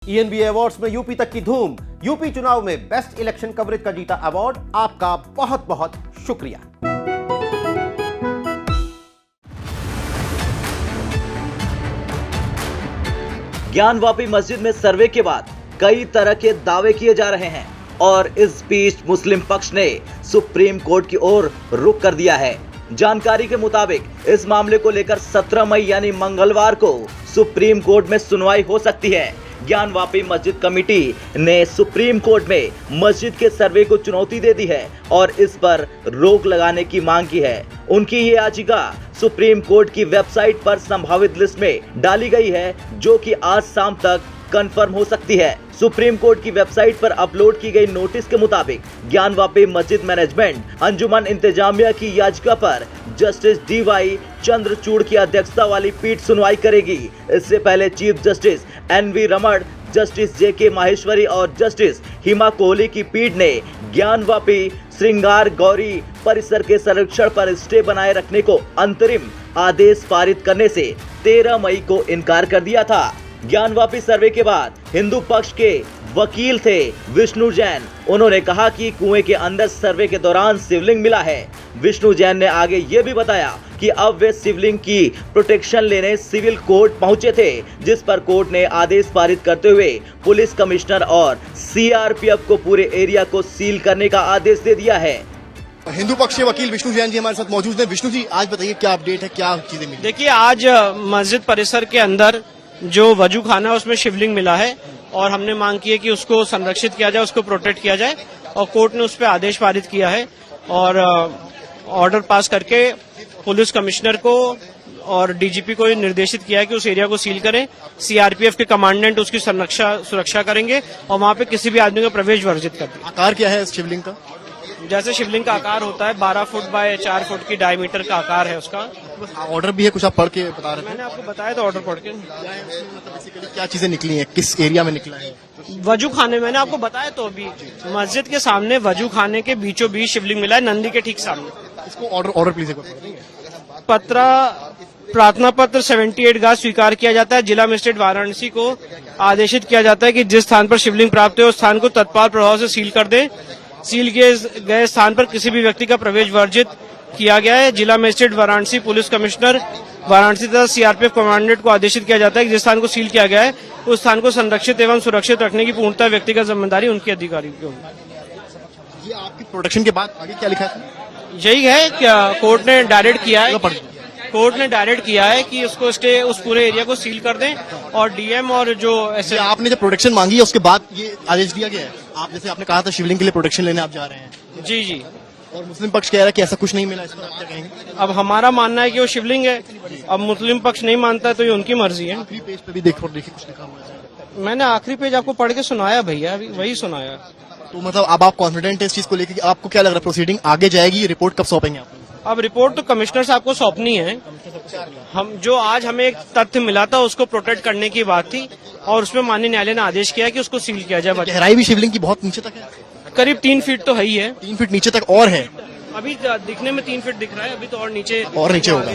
ENBA awards में UP तक की धूम। यूपी चुनाव में बेस्ट इलेक्शन कवरेज का जीता अवार्ड। आपका बहुत बहुत शुक्रिया। ज्ञानवापी मस्जिद में सर्वे के बाद कई तरह के दावे किए जा रहे हैं और इस बीच मुस्लिम पक्ष ने सुप्रीम कोर्ट की ओर रुख कर दिया है। जानकारी के मुताबिक इस मामले को लेकर 17 मई यानी मंगलवार को सुप्रीम कोर्ट में सुनवाई हो सकती है। ज्ञानवापी मस्जिद कमेटी ने सुप्रीम कोर्ट में मस्जिद के सर्वे को चुनौती दे दी है और इस पर रोक लगाने की मांग की है। उनकी ये याचिका सुप्रीम कोर्ट की वेबसाइट पर संभावित लिस्ट में डाली गई है, जो कि आज शाम तक कंफर्म हो सकती है। सुप्रीम कोर्ट की वेबसाइट पर अपलोड की गई नोटिस के मुताबिक ज्ञानवापी मस्जिद मैनेजमेंट अंजुमन इंतजामिया की याचिका पर जस्टिस DY चंद्रचूड़ की अध्यक्षता वाली पीठ सुनवाई करेगी। इससे पहले चीफ जस्टिस NV रमण, जस्टिस JK माहेश्वरी और जस्टिस हिमा कोहली की पीठ ने ज्ञानवापी श्रृंगार गौरी परिसर के संरक्षण पर स्टे बनाए रखने को अंतरिम आदेश पारित करने से 13 मई को इनकार कर दिया था। ज्ञानवापी सर्वे के बाद हिंदू पक्ष के वकील थे विष्णु जैन। उन्होंने कहा कि कुएं के अंदर सर्वे के दौरान शिवलिंग मिला है। विष्णु जैन ने आगे ये भी बताया कि अब वे शिवलिंग की प्रोटेक्शन लेने सिविल कोर्ट पहुंचे थे, जिस पर कोर्ट ने आदेश पारित करते हुए पुलिस कमिश्नर और CRPF को पूरे एरिया को सील करने का आदेश दे दिया है। हिंदू पक्ष के वकील विष्णु जैन जी हमारे साथ मौजूद हैं। विष्णु जी, आज बताइए क्या अपडेट है, क्या चीजें मिली? देखिए, आज मस्जिद परिसर के अंदर जो वजू खाना है उसमें शिवलिंग मिला है और हमने मांग की है कि उसको संरक्षित किया जाए, उसको प्रोटेक्ट किया जाए और कोर्ट ने उस पर आदेश पारित किया है और ऑर्डर पास करके पुलिस कमिश्नर को और DGP को निर्देशित किया है कि उस एरिया को सील करें। CRPF के कमांडेंट उसकी सुरक्षा करेंगे और वहां पे किसी भी आदमी का प्रवेश वर्जित कर देंगे। आकार क्या है इस शिवलिंग का? जैसे शिवलिंग का आकार होता है 12 फुट बाय 4 फुट की डायमीटर का आकार है उसका। ऑर्डर भी है, कुछ आप पढ़ के बता रहे थे? मैंने आपको बताया था ऑर्डर पढ़ के। क्या चीजें निकली हैं, किस एरिया में निकला है? वजू खाने मैंने आपको बताया तो अभी मस्जिद के सामने वजू खाने के बीचों बीच शिवलिंग मिला है, नंदी के ठीक सामने। इसको ऑर्डर प्लीज प्रार्थना पत्र 78 गाज स्वीकार किया जाता है। जिला मजिस्ट्रेट वाराणसी को आदेशित किया जाता है कि जिस स्थान पर शिवलिंग प्राप्त हो उस स्थान को तत्काल प्रभाव से सील कर दे। सील किए गए स्थान पर किसी भी व्यक्ति का प्रवेश वर्जित किया गया है। जिला magistrate Varanasi, police commissioner Varanasi तथा CRPF कमांडेंट को आदेशित किया जाता है कि जिस स्थान को सील किया गया है उस स्थान को संरक्षित एवं सुरक्षित रखने की पूर्णतः व्यक्तिगत जिम्मेदारी उनके अधिकारी की होगी। ये आपकी प्रोटेक्शन के बाद आगे क्या लिखा है? यही है कि कोर्ट ने डायरेक्ट किया है कि उसको स्टे उस पूरे एरिया को सील कर दें और DM और जो ऐसे आपने जब प्रोटेक्शन मांगी है उसके बाद ये आदेश दिया गया है। आप जैसे आपने कहा था शिवलिंग के लिए प्रोटेक्शन लेने आप जा रहे हैं। जी और मुस्लिम पक्ष कह रहा है कि ऐसा कुछ नहीं मिला, इस पर आप क्या कहेंगे? अब हमारा मानना है कि वो शिवलिंग है, अब मुस्लिम पक्ष नहीं मानता है तो ये उनकी मर्जी है। आखिरी पेज पे भी देखिए कुछ लिखा हुआ है। मैंने आखिरी पेज आपको पढ़ के सुनाया भैया, अभी वही सुनाया। तो मतलब अब आप कॉन्फिडेंट है इस चीज को लेकर? आपको क्या लग रहा है प्रोसीडिंग आगे जाएगी? रिपोर्ट कब सौंपेंगे आप? अब रिपोर्ट तो कमिश्नर साहब को सौंपनी है। हम जो आज हमें एक तथ्य मिला था उसको प्रोटेक्ट करने की बात थी और उसमें माननीय न्यायालय ने आदेश किया कि उसको सील किया जाए। गहराई भी शिवलिंग की बहुत नीचे तक है, करीब 3 फीट तो है ही है। 3 फीट नीचे तक और है? अभी दिखने में 3 फीट दिख रहा है, अभी तो और नीचे होगा।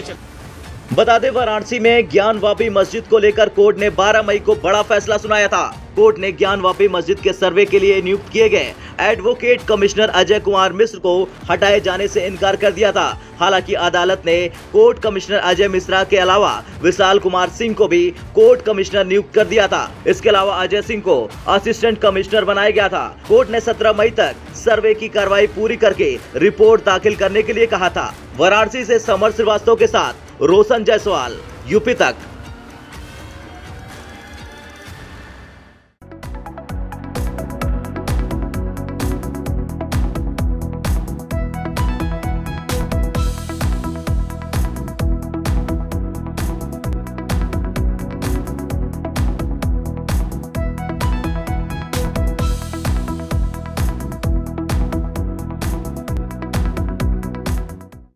बता दें, वाराणसी में ज्ञानवापी मस्जिद को लेकर कोर्ट ने 12 मई को बड़ा फैसला सुनाया था। कोर्ट ने ज्ञानवापी मस्जिद के सर्वे के लिए नियुक्त किए गए एडवोकेट कमिश्नर अजय कुमार मिश्र को हटाए जाने से इनकार कर दिया था। हालांकि अदालत ने कोर्ट कमिश्नर अजय मिश्रा के अलावा विशाल कुमार सिंह को भी कोर्ट कमिश्नर नियुक्त कर दिया था। इसके अलावा अजय सिंह को असिस्टेंट कमिश्नर बनाया गया था। कोर्ट ने 17 मई तक सर्वे की कार्रवाई पूरी करके रिपोर्ट दाखिल करने के लिए कहा था। वाराणसी से समर श्रीवास्तव के साथ रोशन जायसवाल, यूपी तक।